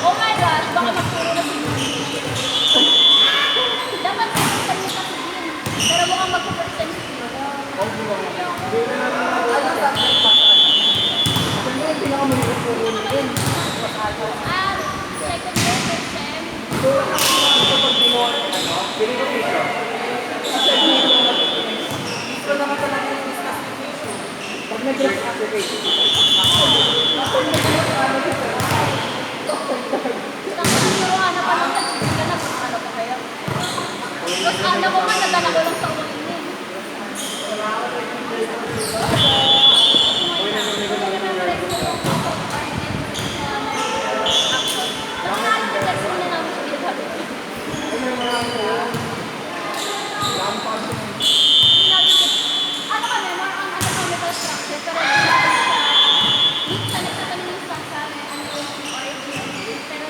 Oh my gosh, baka magturo na si dapat sa kanya kasi din. Pero mukhang magpo-percent siya. Second year percent. Pag nag-drop application, Turuan na pa lang sa chika na ano pa kaya. Tapos alam mo man, nadala ko lang sa ulo niya. Ano kami, more on anatomical structure, pero minsan nagtatanong yung structure, ano yung origin, pero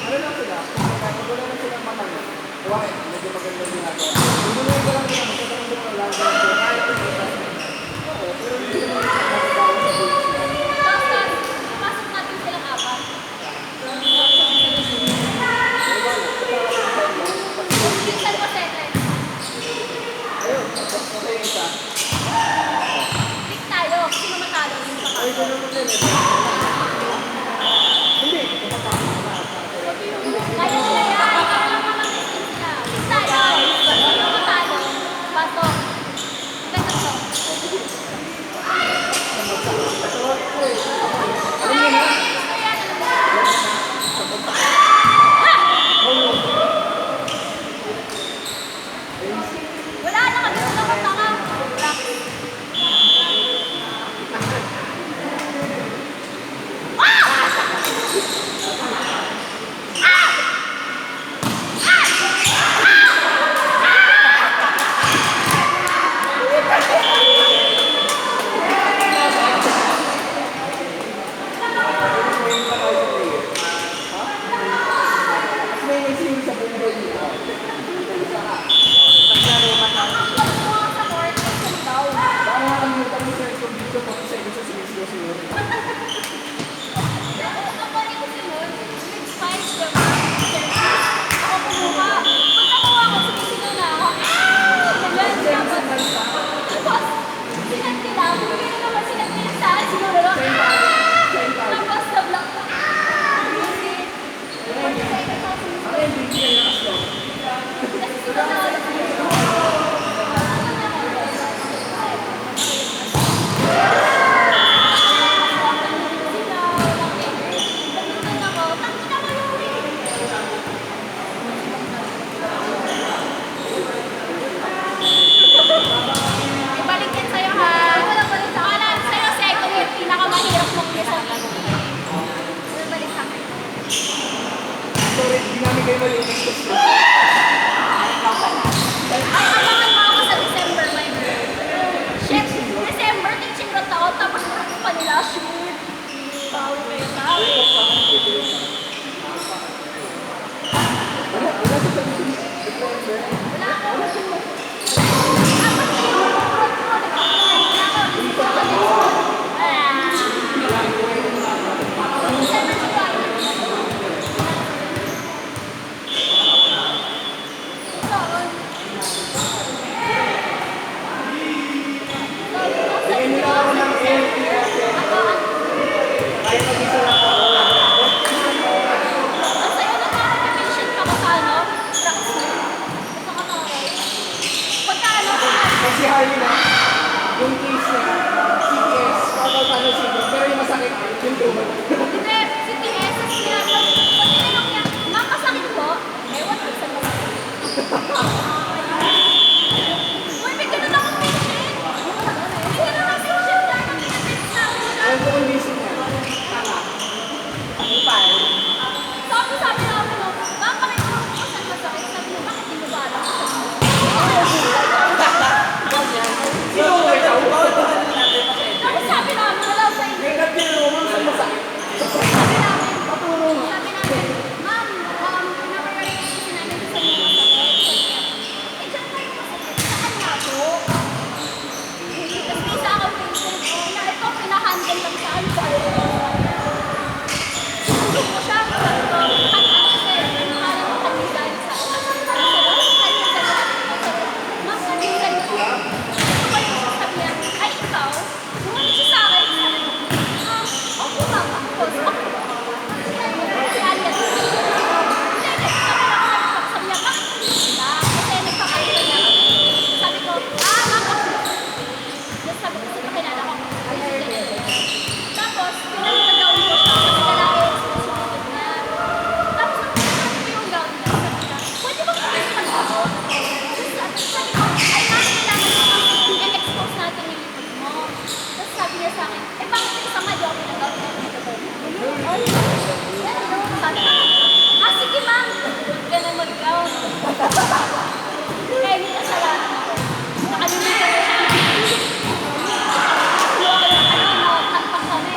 ano lang sila? Wala na silang matalo. Why? Medyo maganda yung ginagawa. Yung muna yung lang nila, magkakaroon din ng lang. Pero hindi naman siya magagawa sa bullshit. tapos, pasok natin silang apat. Ay, hindi kayo nakaslo. Kasi sila na ibalik yan sa'yo ha. Wala sa'yo second year, pinakamahirap mong lesson. Ibalik sa akin. Sorry, hindi namin kayo malinis. Ay, abangan mo ako sa December, my girl. Shit, December, teaching na tao, tapos pa nila, shoot. Bawi kayo sa akin. Wala ako. Bigyan nila ako ng LTS. Kahit mag-isa lang ako. Kasi Harley na, yung case niya, CPS, paano CPS, pero yung masakit, yung tumor. Hindi, si TS, pag tinanong niya, ma'am, masakit po? Ewan ko saan masakit. Uy, may ganun akong patient. May ganun akong patient dahil ang pinatid sa akin siya. Alam ko kung gising niya. Tama. Ipal. Sabi na ako, ma'am, pakita mo kung saan masakit. Sabi niya, bakit hindi mo ba alam? Sino ko ikaw? Tapos sabi namin, wala sa inyo. May nagtiro mo sa masakit. Sabi namin, Paturo mo. ma'am, napaparin kasi namin sa inyo masakit. Eh, dyan kayo masakit. Saan nga po? Tapos may isa akong patient, na ito, pinahandle lang sa ano ba? Sumunod ko siya, sabi ko, ano kasi, ano parang kandidan sa ma'am, kandidan ko. Ano ba yung sabi niya? Ay, ikaw? Bumalik siya sa akin. Opo, ma'am. Ako. Kaya yan. Sabi niya, bakit hindi sila? Kasi nagpakain niya. Sabi ko, ma'am, ako. Tapos sabi ko, sige, kilala ko. Tapos, pinag-gown ko siya. Kasi lalaki, susunod niya. Tapos, nagpapagod ko yung gown niya. Sabi niya, pwede ba kumisan ako? Tapos sabi ko, ay, ma'am, kailangan mo kasi i-expose natin yung likod mo. Tapos sabi niya sa akin, eh, bakit yung isang madyo ako pinag-gown niya? Ay, sabi ko, sige, ma'am. Huwag ka na mag-gown. Kaya hindi kasalanan ako. Nakalimutan ko siya. Takpak kami.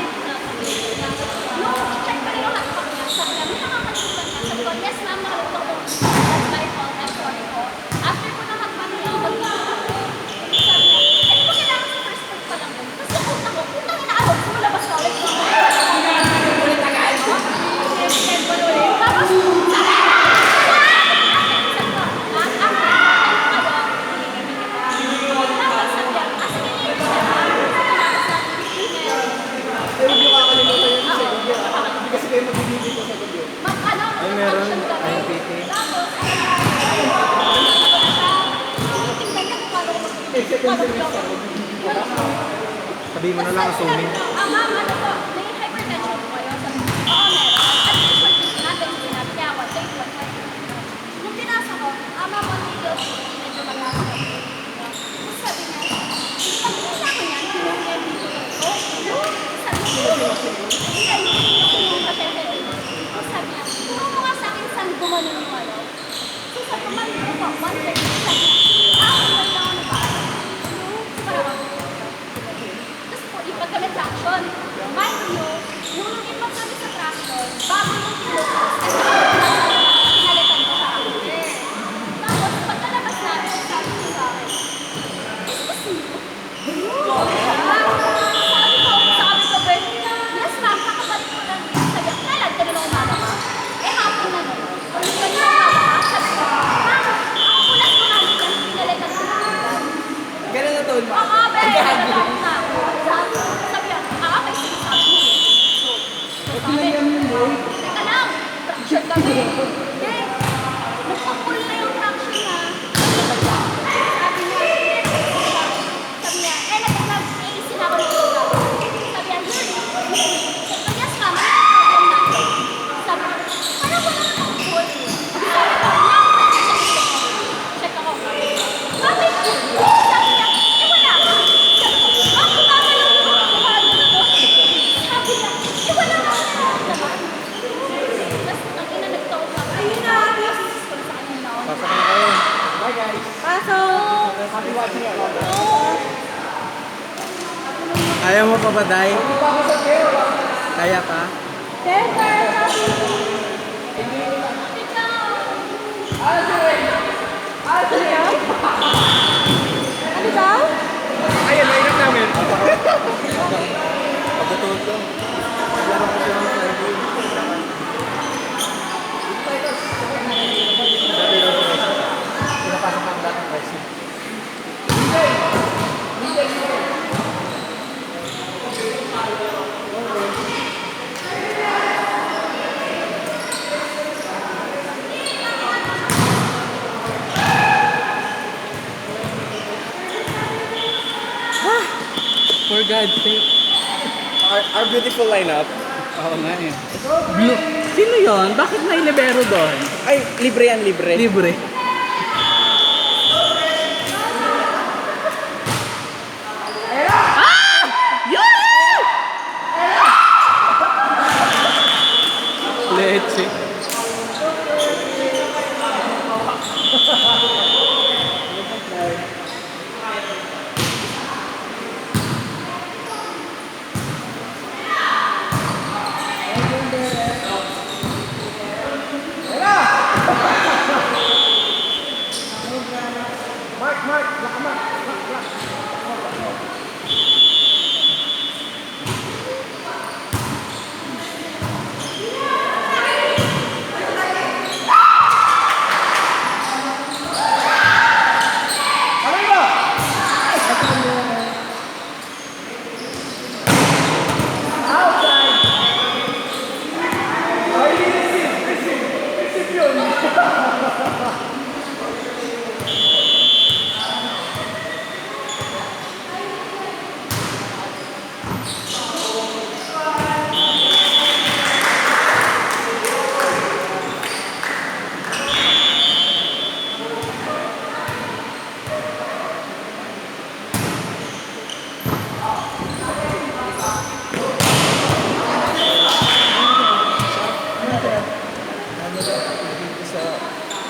Yung check pa rin yung takpak niya. Sabi niya, may nakakalimutan ka. Sabi ko, yes ma'am, nakalimutan ko. That's my fault. I'm sorry po. After ko na magpapit ako, sabi niya, eh, di ba kailangan sa first part pa lang yun? Kasi utang inaalog. Sumulabas ka ulit. Ulit agad. Tapos, sabi niya, Eh, huwag niyo kakalimutan yung sa video. Hindi kasi kayo magbibigay ko sa video. Ay, meron. Ay, tapos, tinitingnan niya kung paano ko Eh, second semester. Sabihin mo na lang, assuming. Ma'am, ano po, may hypertension po kayo? Sabi ko, oo, meron. At usual dito natin yung sinabi, kaya ako, take one. Nung pinasa ko, ma'am, on details, medyo mataas ko. Tapos sabi niya, pag pinasa ko niyan, tinong niya dito ko. Sabi niya, yung patente dito. Tapos sabi niya, turo mo nga sa akin saan gumanon yung ano. So sabi ko, ma'am, dito po, 130. Sabi niya, wala lang ano ba? Parang ako. Tapos po, lipat kami traction. Mind you, nung lipat kami sa traction, bago yung kilos, kasi pinalitan ko sa akin. Tapos, pagkalabas namin, sabi ko sa akin, excuse me? Sabi ko, Ben, yes ma'am, kakabalik ko lang. Sabi ko, kailan ka naman umaga ka? Eh, hapon na nun. Kung kanina umaga ka, sabi ko, ma'am, ang kulas ko namin yan, pinalitan ko sa akin. Ganun na to, ma. Oo, Ben, natatakot na ako. Sabi niya, may sinasabi mo. Eh, pinayam yun, boy. Teka lang, fracture kami. Hindi, Happy watching it. Ayaw mo pa ba, Day? Hindi pa ako sa kayo. Kaya ka? Ano daw? Ayun, nainap namin. Pagkatulog ko. Laro ko siya ng cellphone. Pinapasok namin lahat ng question. For God's sake. Our beautiful lineup. Oo nga eh. Blue. Sino yon? Bakit may libero doon? Ay, libre yan, libre. Libre. Ah! Yun! Leche. Mark, black mark. Black. Ano ba? Outside. Ay, receive yun.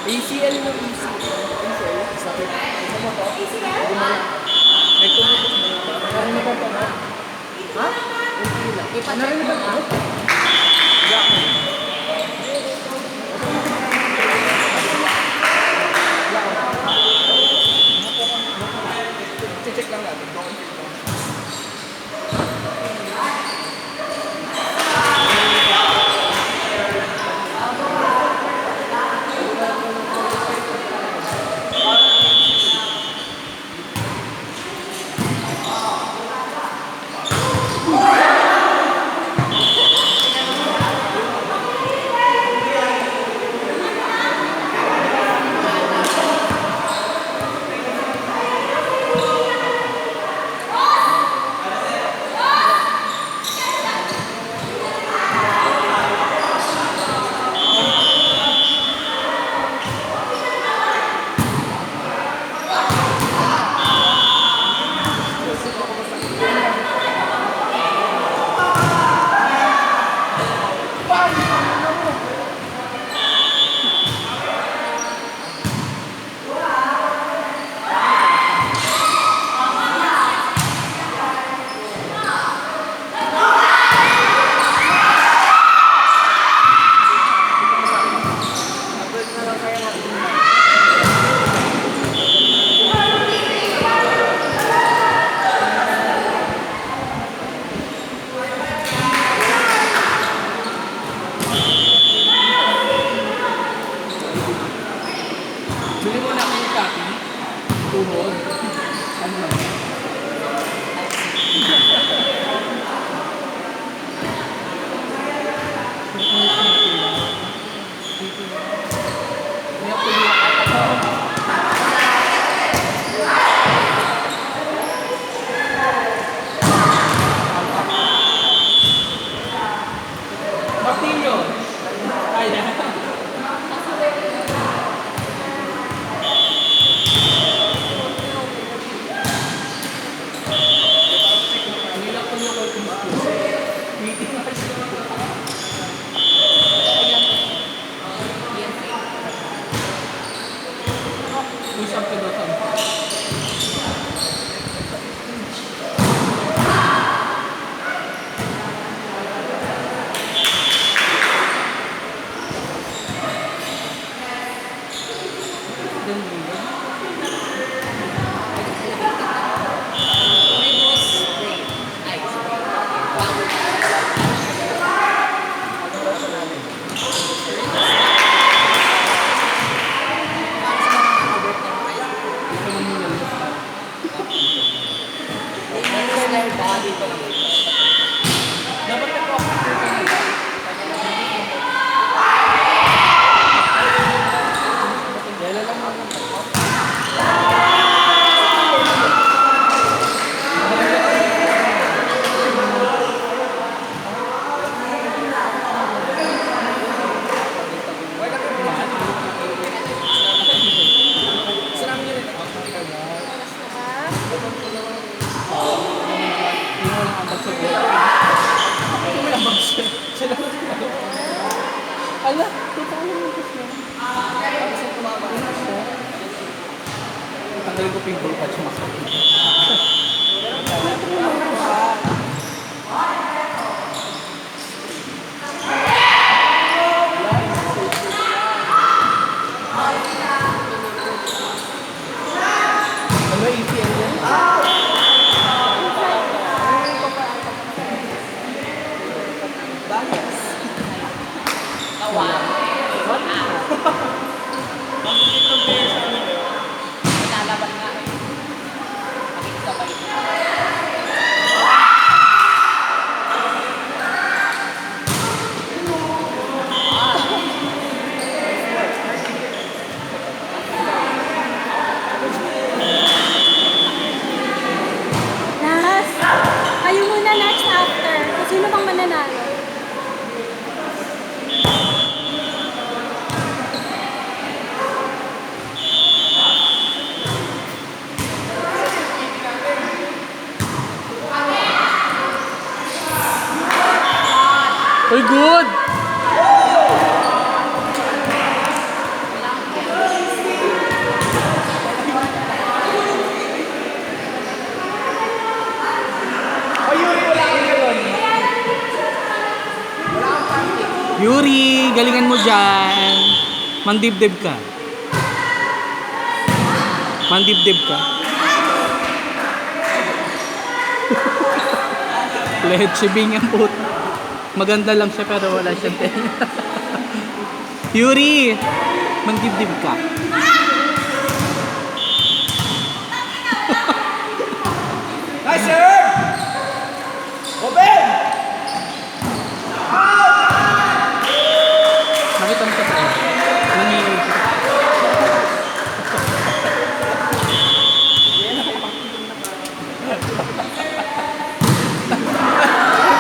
ACL mo, ACL. Sakit. Ano mo to? May kumutok na yun. Narinig ka na? Ha? Narinig ka na? Check lang natin. Bili mo na ako yung copy. Tuhod. Ano naman? Martillo. Ay, Tanggalin ko pimple patch mo. Ano APL yan? Nalaban nga eh. Pakikisabay. Nas, kayo muna next after. Kung sino bang mananalo? Uy, good! Yuri, galingan mo dyan. Mandibdib ka. Mandibdib ka. Leche Bing ang puto. Maganda lang siya pero wala siyang tenga. Yuri, mandibdib ka. Nice serve! Open! Nakita mo sa saan? Nanginig siya.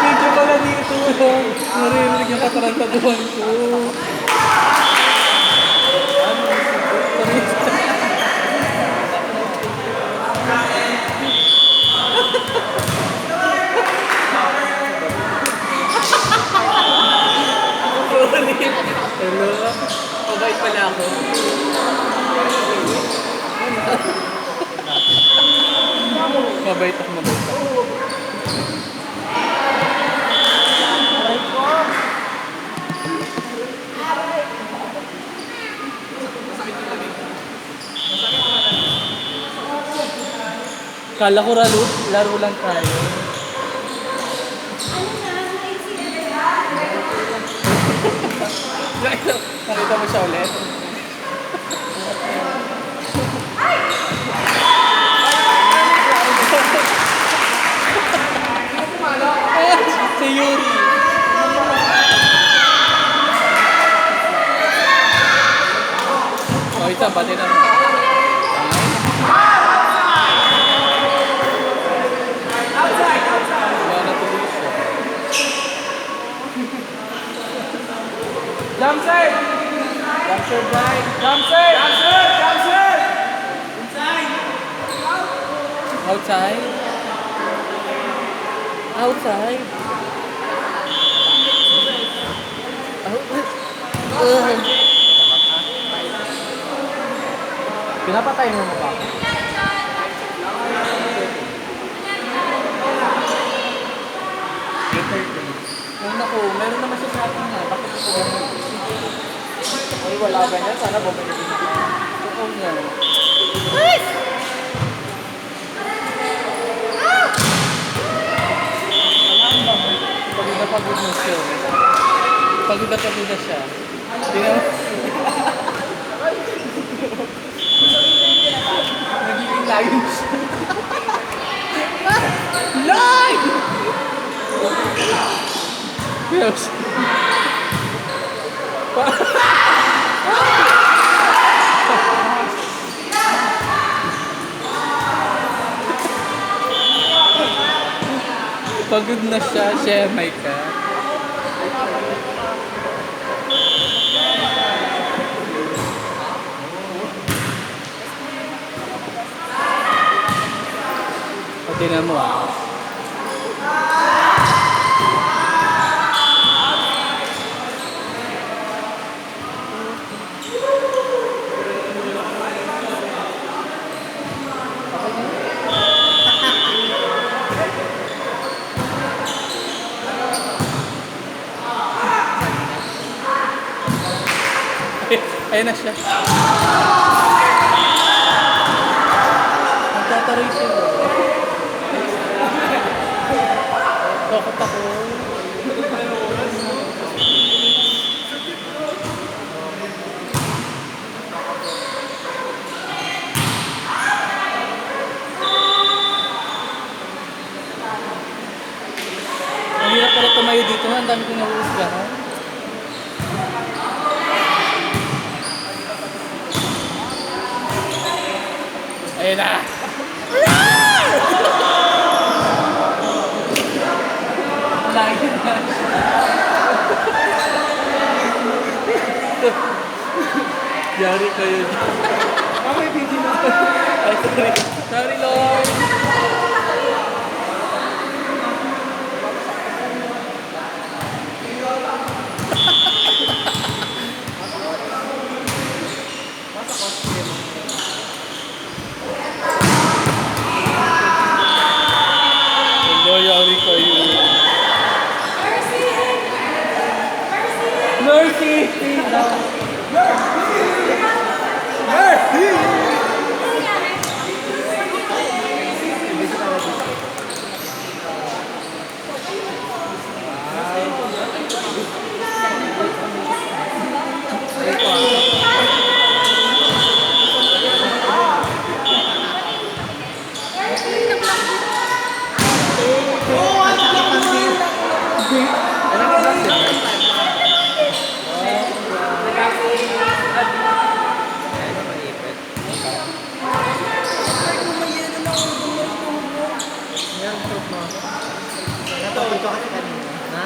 Medyo pala dito. Naririnig yung katarantaduhan ko. Hello? Mabait pala ako. Mabait ako, mabait ako. Kala ko laro lang tayo. Nakita mo siya ulit? Si Yuri. Oh, isa, pati na. Wala na tuloy siya. Jump serve! Jump serve, right? Jump serve! Jump serve! Jump serve! Inside! Outside? Outside? Pinapatay mo mo ba? Nung naku, meron naman siya sa akin nga. Bakit ito ganun? Ay, wala ganyan. Sana bumili din ako. Totoo nga. Pagod na pagod na siya. Pagod na siya. Tingnan mo. Nagiging layo siya. Live! Yes. Pagod na siya, may ka. Pati na mo ah. Ayun na siya. Nagtataray siya. Takot ako. Ang hirap pala tumayo dito. Ang dami kong nahuhusgahan. Ayun na! Lagi na. Yari kayo. Okay, video na. Ay, sorry. Sorry, Lord. Yari kayo. Mercy! Natuto kasi kanina. Ha?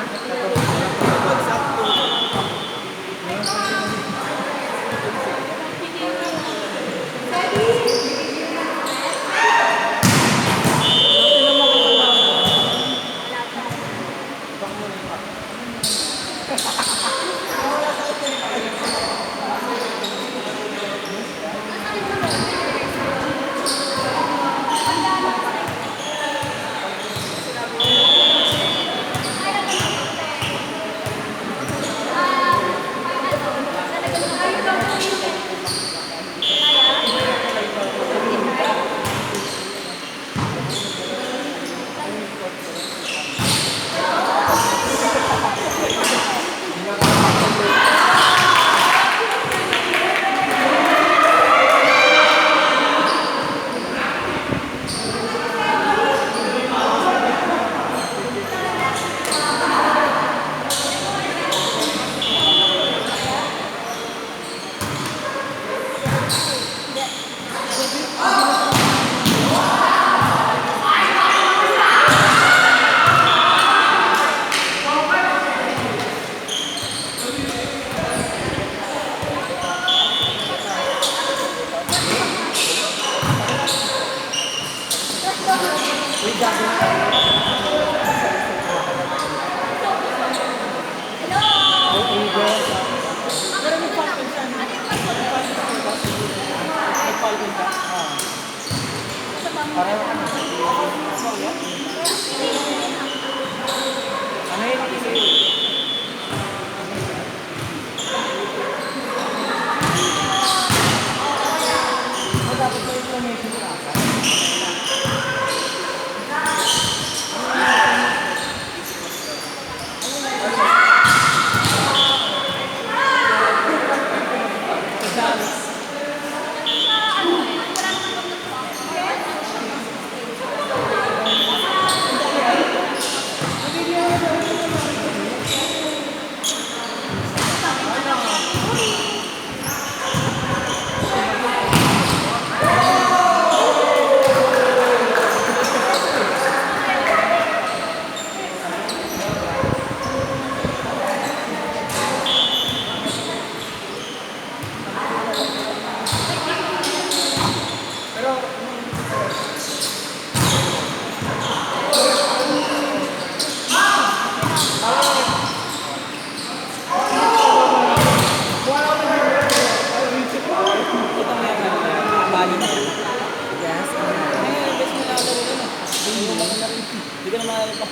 Hindi ko na maalala pa.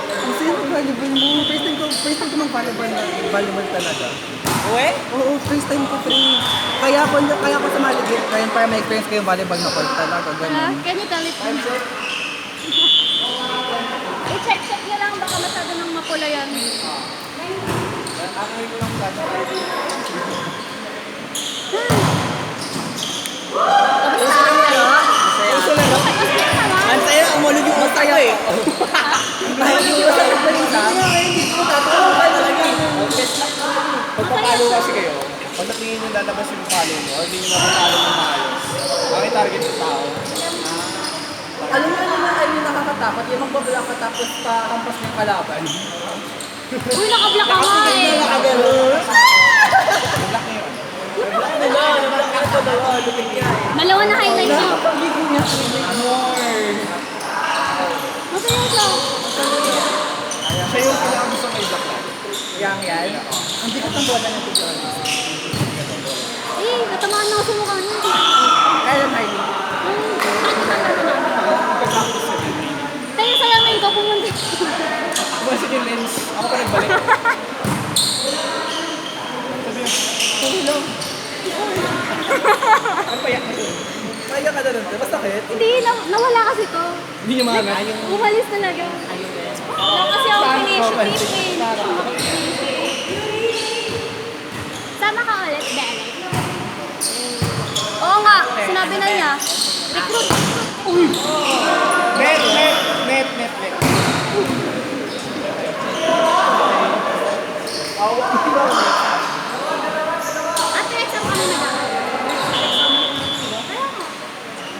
Kasi yung volleyball mo, first time ko mag-volleyball talaga. Uwe? Oo, first time ko pre. Kaya ko sumali dito. Kaya para may experience ko yung volleyball na court talaga. Ganun. Can you tell it to me? I-check nyo lang, baka masyado nang mapula yan. Ako ko lang sa Ang saya, umulog yung utak ko eh. Pagpapalo kasi kayo, pag natingin nyo lalabas yung palo mo, or hindi nyo mapapalo ng maayos, ang target ng tao. Alam mo ay yung nakakatakot, yung magbablock ka tapos pakampas ng kalaban. Uy, nakablock ka nga eh. Black na yun. Malawa na highlight mo. More! Masaya siya. Siya yung pinakagusto may black na. Yang yan? Hindi ko tambuhan na ng picture. Eh, natamaan na ako sa mukha niya. Kaya Miley. Tayo saya na ikaw pumunta. Bumasig yung lens. Ako pa nagbalik. Sabi niya, tulong. Ang payak na yun. Payak ka na nun. Basta sakit. Hindi, nawala kasi to. Hindi niya mahanap. Umalis talaga. Wala kasi ako finish. Sama ka ulit, Belle. Oo nga, sinabi na niya. Recruit. Uy! Net. After exam kami nag-aaral. Kaya nga.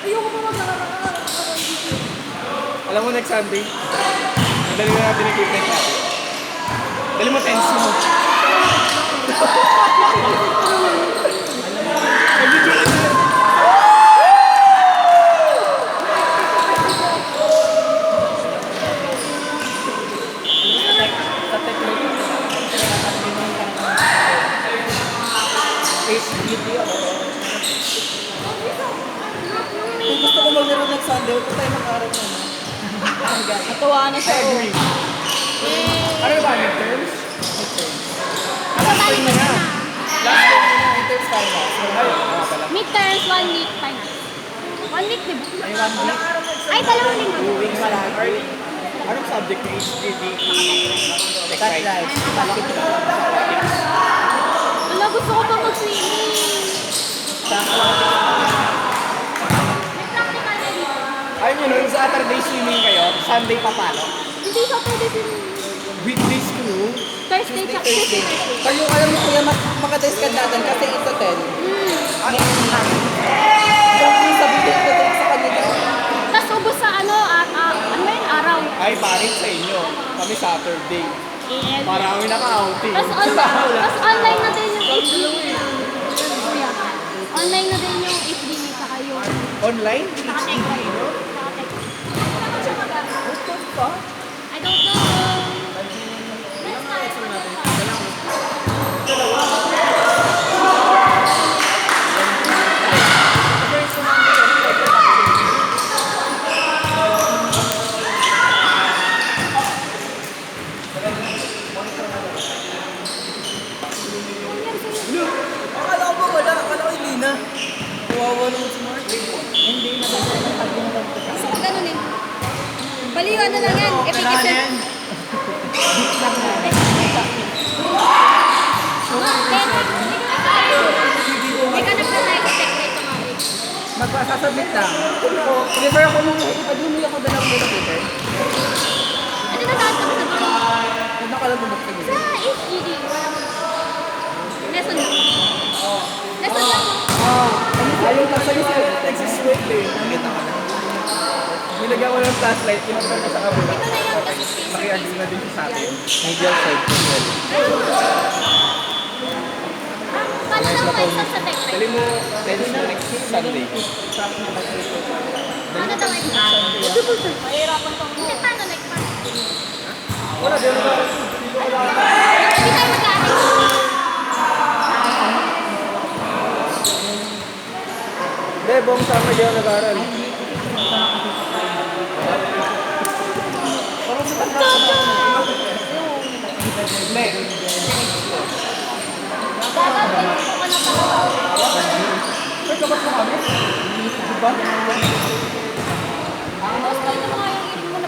Ayoko pa mag-aaral. Alam mo next Sunday, dali na natin equipment natin. Dali mo tense mo. Kung gusto ko maglaro next Sunday, huwag tayo mag-aaral na. Natuwa na siya. Agree. Ano ba, midterms? Babalik ko na. Last time na midterms tayo na. So, ayun, mga pala. Midterms, 1 week finals. 1 week, di ba? Ay, 1 week. Ay, 2 linggo. 2 weeks pala. Anong subject ni HGDE? Tech Life. Wala, gusto ko pa mag-swimming. May practical na dito. Ayun yun, nung Saturday swimming kayo, Sunday papalo. Hindi sa pwede swimming. Weekdays ko. Thursday, tsaka Tuesday. Pag yung alam mo kuya, makadays ka natin kasi ito 10. Ano yung sabihin ko din sa kanila. Tapos ubos sa ano yun, araw. Ay, parit sa inyo. Kami Saturday. And, Para kami naka-outing. tapos online na din yung HDMI. Kuya, online na din yung HDMI tsaka yung Online? naka-tech. Naka-tech. I don't know. Next time. Akala ko ba wala? Akala ko hindi na. Kawawa naman si Mark. Hindi na ba Gusto ko ganun eh. Baliwan na lang yan. Efficacy. Hindi ka nagpa-night check na ito nga eh. Magpasasubmit lang. Deliver ako nung ipadumi ako dalawang kilometer. Ano na daan ka sa mga? Huwag na ka lang bumuktig. Sa HGD. Lesson lang. Lesson lang. Ayaw ka sa'yo sa Texas Wave eh. Nakita ka na. Nilagyan ko ng flashlight, kinapal na sa kabila. Ito na yan kasi Nakiagin na din siya sa akin. Medial side ko yan. paano daw may exam sa tech Dali mo, tense mo next Sunday. Paano daw may exam? Mahirapan to. Hindi, paano like paano? Wala, di ba? Hindi tayo mag-aaral. Hindi, buong sama di ako nag-aaral. Parang sa takas. Hindi. Dapat ay gusto ko na talaga. Ay, kapat mo kami? Diba?